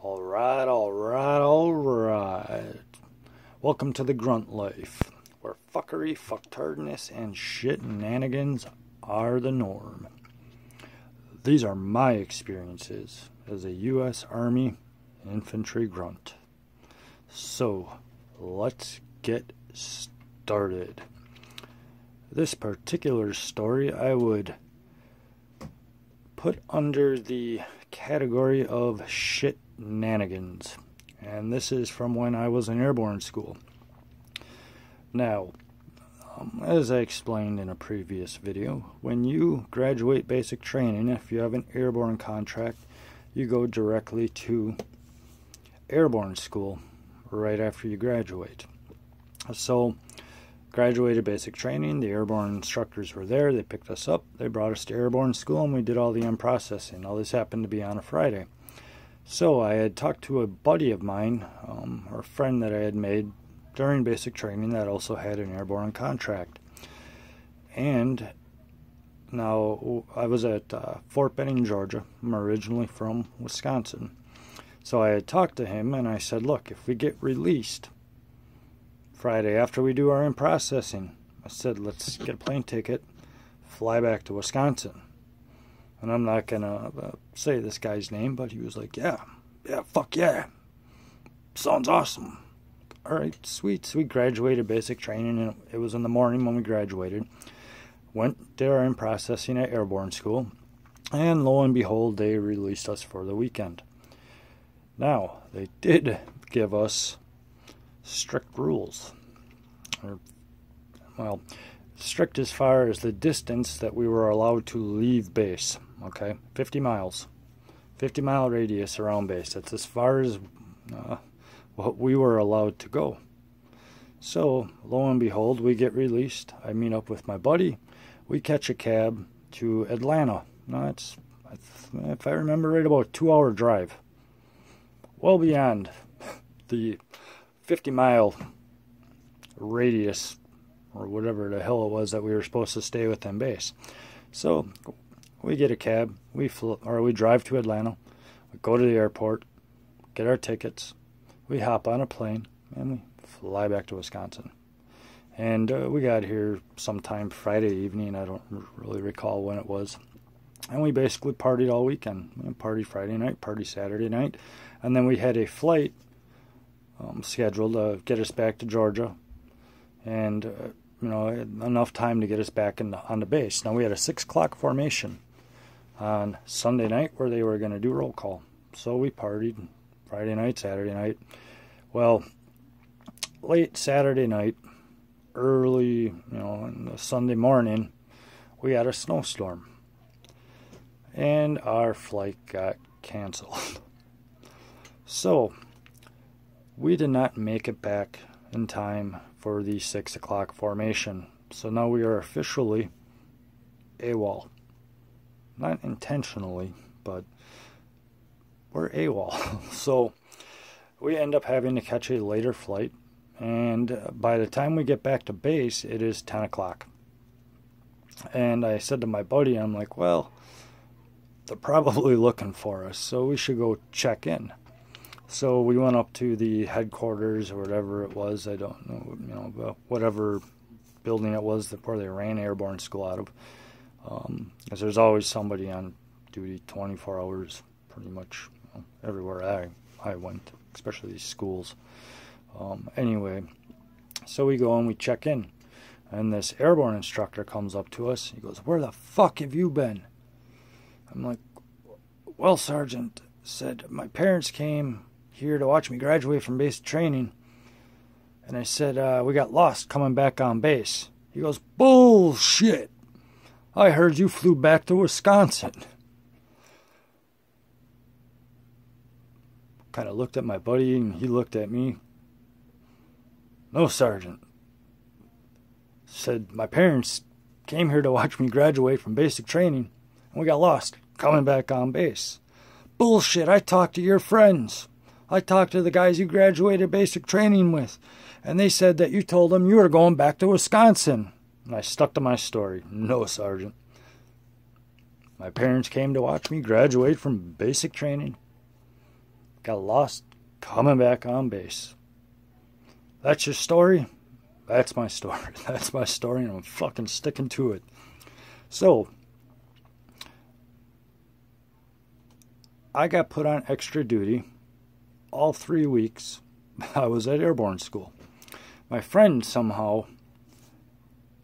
Alright. Welcome to the grunt life, where fuckery, fucktardness, and shitnanogans are the norm. These are my experiences as a U.S. Army infantry grunt. So, let's get started. This particular story I would put under the category of shitnanogans, and this is from when I was in Airborne School. Now, as I explained in a previous video, when you graduate basic training, if you have an airborne contract, you go directly to Airborne School right after you graduate. So, graduated basic training, the airborne instructors were there, they picked us up, they brought us to Airborne School, and we did all the processing. All this happened to be on a Friday. So I had talked to a buddy of mine, or a friend that I had made during basic training that also had an airborne contract. And now I was at Fort Benning, Georgia. I'm originally from Wisconsin. So I had talked to him and I said, look, if we get released Friday after we do our processing, I said, let's get a plane ticket, fly back to Wisconsin. And I'm not going to say this guy's name, but he was like, yeah, fuck yeah. Sounds awesome. All right, sweet. So we graduated basic training, and it was in the morning when we graduated. Did our processing at Airborne School, and lo and behold, they released us for the weekend. Now, they did give us strict rules. Strict as far as the distance that we were allowed to leave base. Okay, 50 miles. 50-mile radius around base. That's as far as what we were allowed to go. So, lo and behold, we get released. I meet up with my buddy. We catch a cab to Atlanta. Now, it's, if I remember right, about a 2-hour drive. Well beyond the 50-mile radius, or whatever the hell it was that we were supposed to stay within base. So, we get a cab, we drive to Atlanta, we go to the airport, get our tickets, we hop on a plane, and we fly back to Wisconsin. And we got here sometime Friday evening, I don't really recall when it was. And we basically partied all weekend. Party Friday night, party Saturday night, and then we had a flight scheduled to get us back to Georgia, and enough time to get us back on the base. Now we had a 6 o'clock formation on Sunday night where they were going to do roll call. So we partied Friday night, Saturday night. Well, late Saturday night, early, in the Sunday morning, we had a snowstorm. And our flight got canceled. So, we did not make it back in time for the 6 o'clock formation. So now we are officially AWOL. Not intentionally, but we're AWOL. So we end up having to catch a later flight. And by the time we get back to base, it is 10 o'clock. And I said to my buddy, I'm like, well, they're probably looking for us, so we should go check in. So we went up to the headquarters or whatever it was. I don't know, whatever building it was where they ran Airborne School out of. Because there's always somebody on duty 24 hours, pretty much everywhere I went, especially these schools. Anyway, so we go and we check in. And this airborne instructor comes up to us. He goes, "Where the fuck have you been?" I'm like, "Well, Sergeant," said, "my parents came here to watch me graduate from basic training." And I said, "We got lost coming back on base." He goes, "Bullshit. I heard you flew back to Wisconsin." Kind of looked at my buddy and he looked at me. "No, Sergeant," said, "my parents came here to watch me graduate from basic training and we got lost coming back on base." "Bullshit. I talked to your friends. I talked to the guys you graduated basic training with, and they said that you told them you were going back to Wisconsin." And I stuck to my story. "No, Sergeant. My parents came to watch me graduate from basic training. got lost coming back on base. That's your story? That's my story. That's my story, and I'm fucking sticking to it. So, I got put on extra duty all 3 weeks. I was at Airborne School. My friend somehow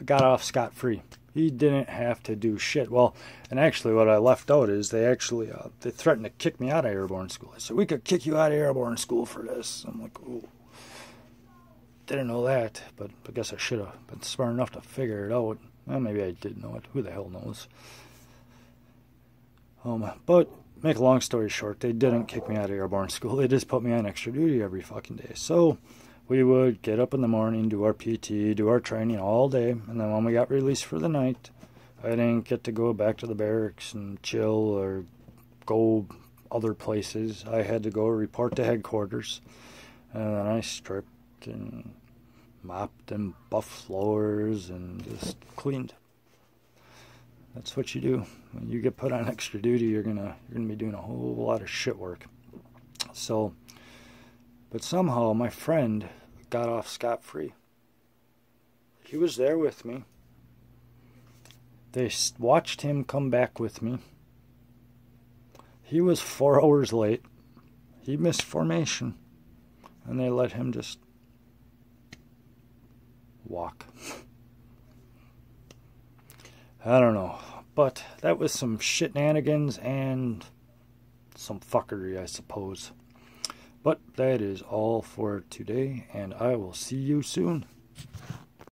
got off scot-free. He didn't have to do shit. Well, and actually what I left out is they threatened to kick me out of Airborne School. They said, we could kick you out of Airborne School for this. I'm like, ooh. Didn't know that, but I guess I should have been smart enough to figure it out. Well, maybe I did know it. Who the hell knows? But make a long story short, they didn't kick me out of Airborne School. They just put me on extra duty every fucking day. So we would get up in the morning, do our PT, do our training all day, and then when we got released for the night, I didn't get to go back to the barracks and chill or go other places. I had to go report to headquarters, and then I stripped and mopped and buffed floors and just cleaned. That's what you do. When you get put on extra duty, you're gonna be doing a whole lot of shit work. So, but somehow my friend got off scot-free. He was there with me. They watched him come back with me. He was 4 hours late. He missed formation. And they let him just walk. I don't know. But that was some shitnanogans and some fuckery, I suppose. But that is all for today, and I will see you soon.